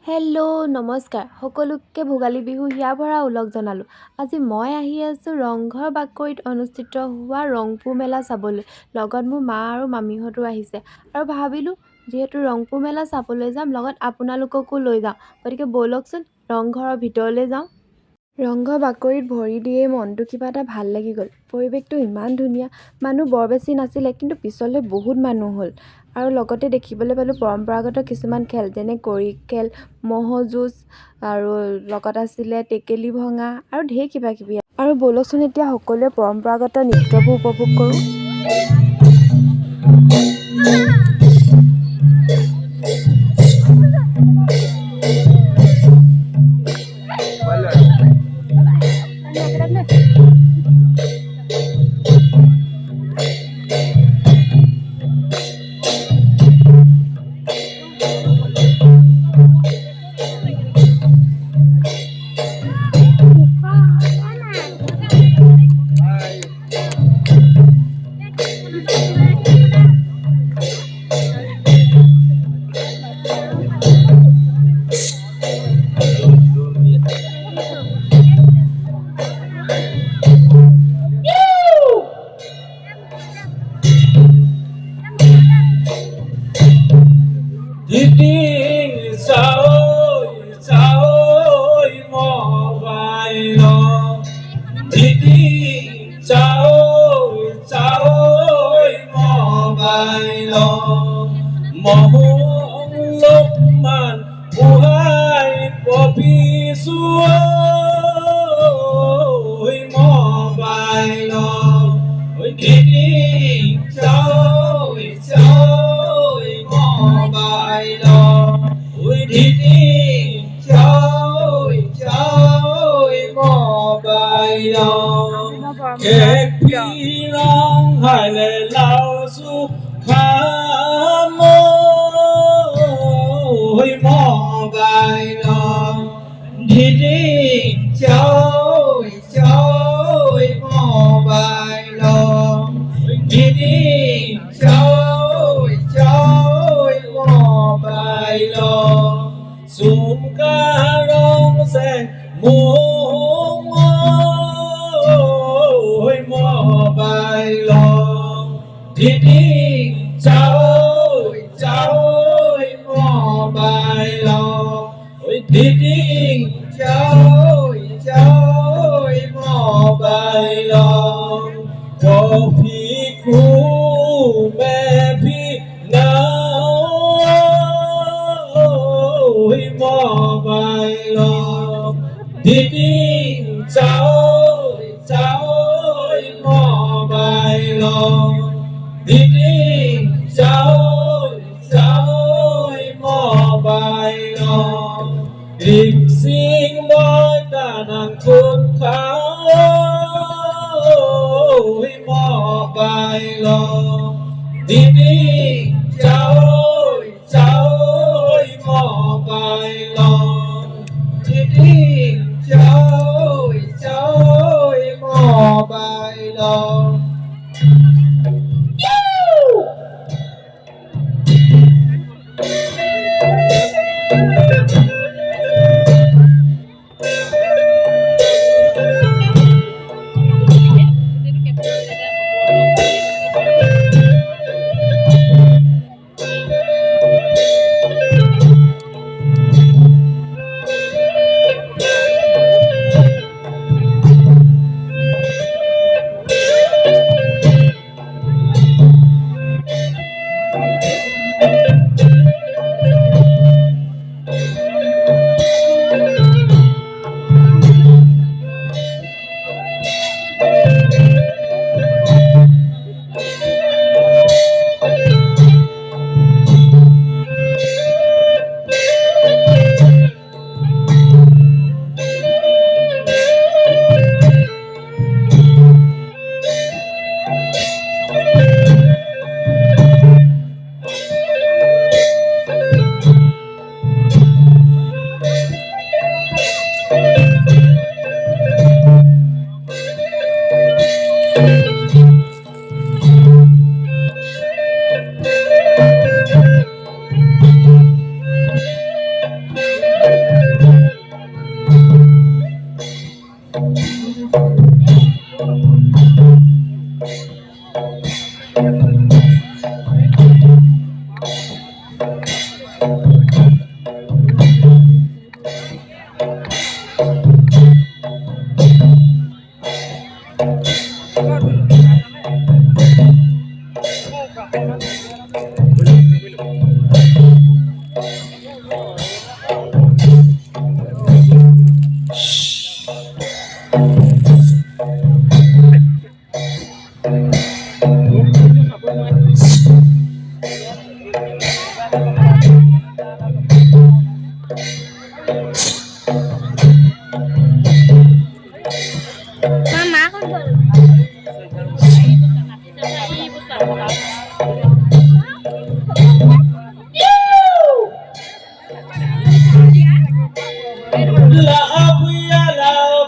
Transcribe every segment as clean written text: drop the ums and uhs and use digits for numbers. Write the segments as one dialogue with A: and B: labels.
A: Hello' নমস্কাৰ সকলোকে ভোগালী বিহু হিয়া ভৰা ওলগ জনালোঁ। আজি মই আহি আছোঁ ৰংঘৰ বাকৰিত অনুষ্ঠিত হোৱা ৰংপুৰ মেলা চাবলৈ। লগত মোৰ মা আৰু মামীহঁতো আহিছে আৰু ভাবিলোঁ যিহেতু ৰংপুৰ মেলা চাবলৈ যাম লগত আপোনালোককো লৈ যাওঁ, গতিকে ব'লকচোন ৰংঘৰৰ ভিতৰলৈ যাওঁ। ৰংঘৰ বাকৰিত ভৰি দিয়েই মনটো কিবা এটা ভাল লাগি গ'ল। পৰিৱেশটো ইমান ধুনীয়া, মানুহ বৰ বেছি নাছিলে কিন্তু পিছলৈ বহুত মানুহ হ'ল। আৰু লগতে দেখিবলৈ পালোঁ পৰম্পৰাগত কিছুমান খেল যেনে কড়ি খেল, ম'হ যুঁজ আৰু লগত আছিলে টেকেলি ভঙা আৰু ঢেৰ কিবা কিবি। আৰু ব'লকচোন এতিয়া সকলোৱে পৰম্পৰাগত নৃত্যবোৰ উপভোগ কৰোঁ।
B: Mahulukman buhay popisuoy mobile oi kini choy choy mobile oi kini choy choy mobile kek pirang hai le lao su khamo ôi mobile đi đi chơi chơi mobile đi đi chơi chơi mobile sum ca rong se muông ôi mobile đi đi chơi chơi mobile ôi đi đi chơi chơi mobile có phi cu mẹ phi nào ôi mobile đi đi chơi chơi mobile đi đi chơi chơi mobile Địch sinh đôi ta nàng cốt kháo mobile đi đi chơi chơi mobile đi đi chơi chơi mobile
C: Mama con gol.
B: La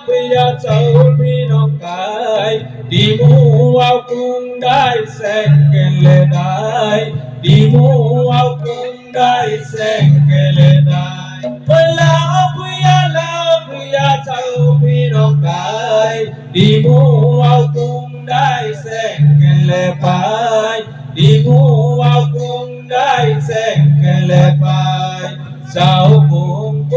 B: bia châu mi nong kai đi mu ao cung đai sen kê lê đai đi mu ao cung đai sen kê lê đai la bia châu mi nong kai đi mu ao cung đai sen kê lê pai đi mu ao cung đai sen kê lê pai sao cung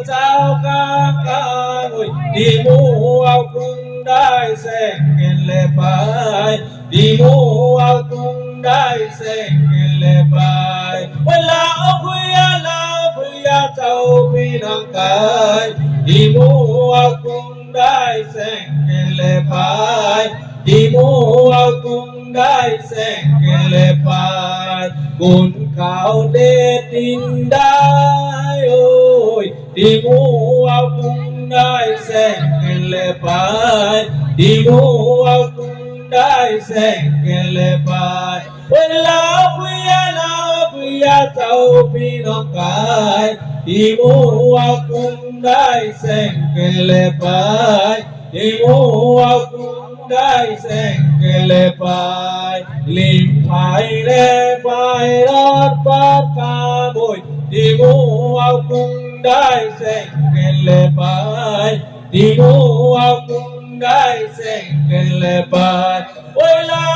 B: sao ca ngồi đi mu ao cung đai sen kê lê pai đi mu ao cung đai sen kê lê pai la bia châu mi nong kai đi mu ao cung đai sen kê lê pai đi mu ao cung đai sen kê lê pai cồn khao đê tin đai ôi đi mu ao cung đai sen kê lê pai đi mu ao cung đai sen kê lê pai ôi la bia châu mi nong kai đi mu ao cung đai sen kê lê pai đi mu ao cung đai sen kê lê pai lim phai lê pai rót bát ca bồi đi mu ao cung đai sen kê lê pai đi mu ao cung đai sen kê lê pai ôi la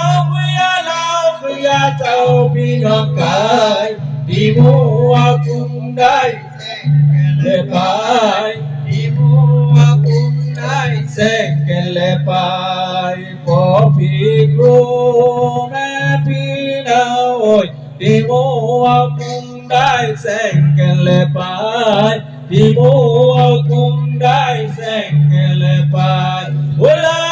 B: bia châu mi nong kai đi mu ao cung đai sen kê lê pai đi mu ao cung đai sen kê lê pai có phi gro mẹ phi nào ôi đi mu ao cung đai sen kê lê pai đi mu ao cung đai sen kê lê pai ôi la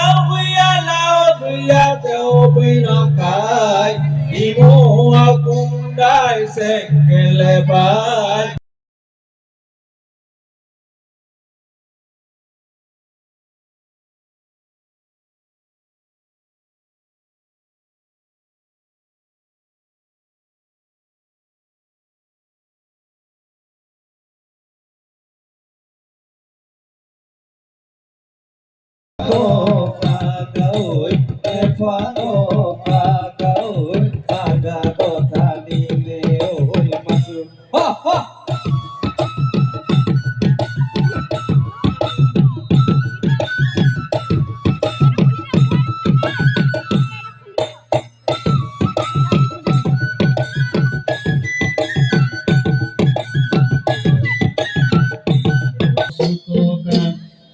B: bia châu mi nong kai đi mu ao cung đai sen kê lê pai ô pha cậu em pha ô pha cậu aga có tha đi lê ôi mà su ha ha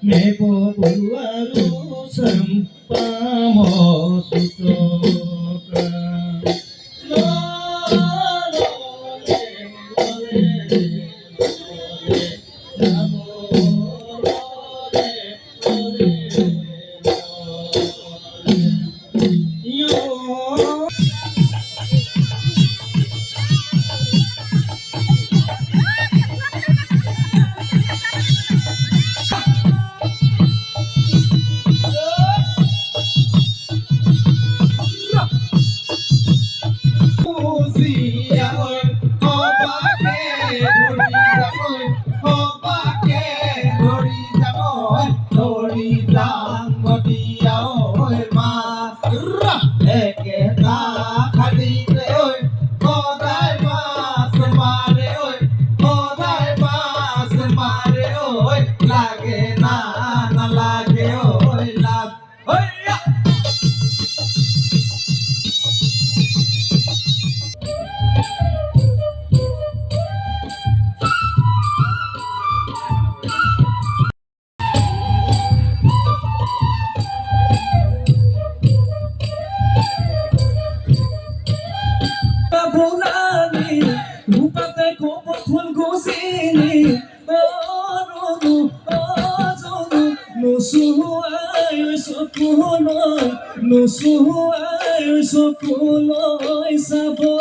B: me po puluaru sampamo sutoka lo Nusuai sokuloi sabo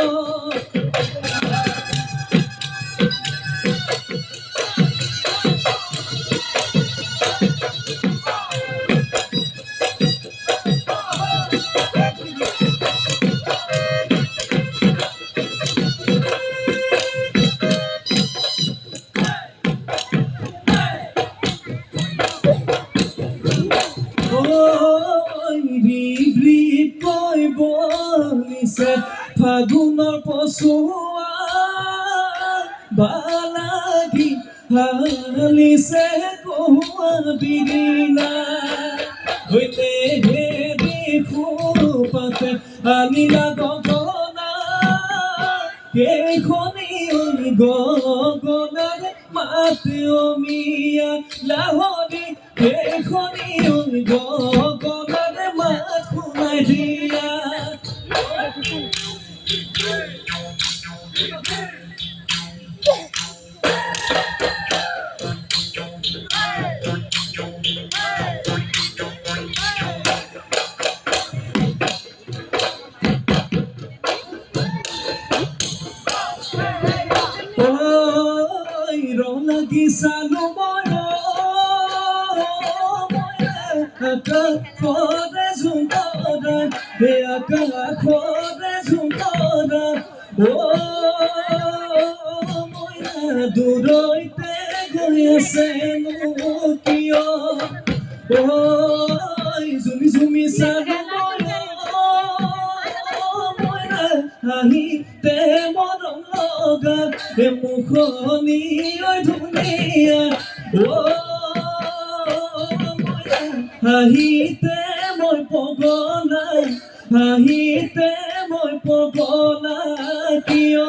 B: লাগি হালিছে কোৱা বিৰিনা হৈতে হেৰি ফুলপাতে আনিলা গগনা কেইখনি গগনাৰে মাতে অমিয়া লাহৰি কেইখনি গগনাৰে মাত শুনাই দিয়া লাগি চালো আকাশৰে জোনতৰা হে আকাশৰে জোনতৰা মইনা দূৰৈতে গৈ আছে কিয় জুমি জুমি চালো হাঁহিতে মৰম লগা মুখনি ধুনীয়া হাঁহিতে মই পগলা হাঁহিতে মই পগলা কিয়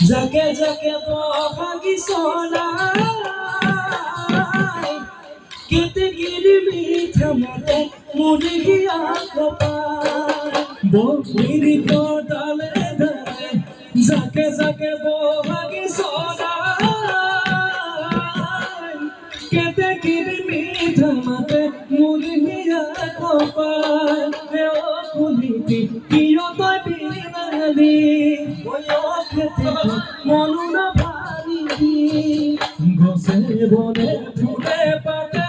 B: জাকে জাকে বাগিচনা কেতে গিরি মিঠা মতে মুড়িয়া কপাল বগিরি ডালে ডালে জাকে জাকে বাগিচনা কেতে গিরি মিঠা মতে মুড়িয়া কপাল ফুলিটি কিয় তই বিনালি মনুনা ভারিবি গছে বনে ফুলে পাতে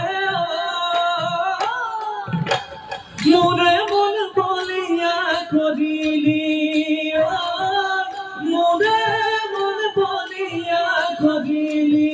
B: মোরে মন বলিয়া করিলি মোরে মন বলিয়া করিলি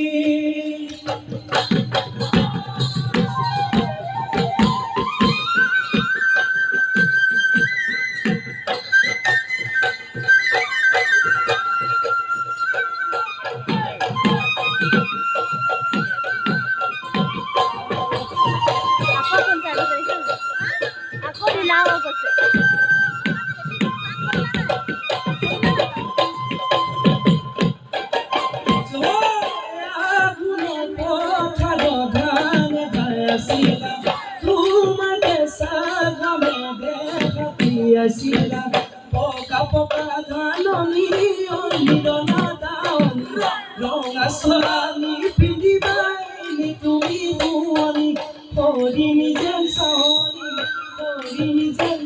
B: Sila poka poka dhanoni onidona daoni longa swami pindi baini tumi buoni hori nijen saoni hori nijen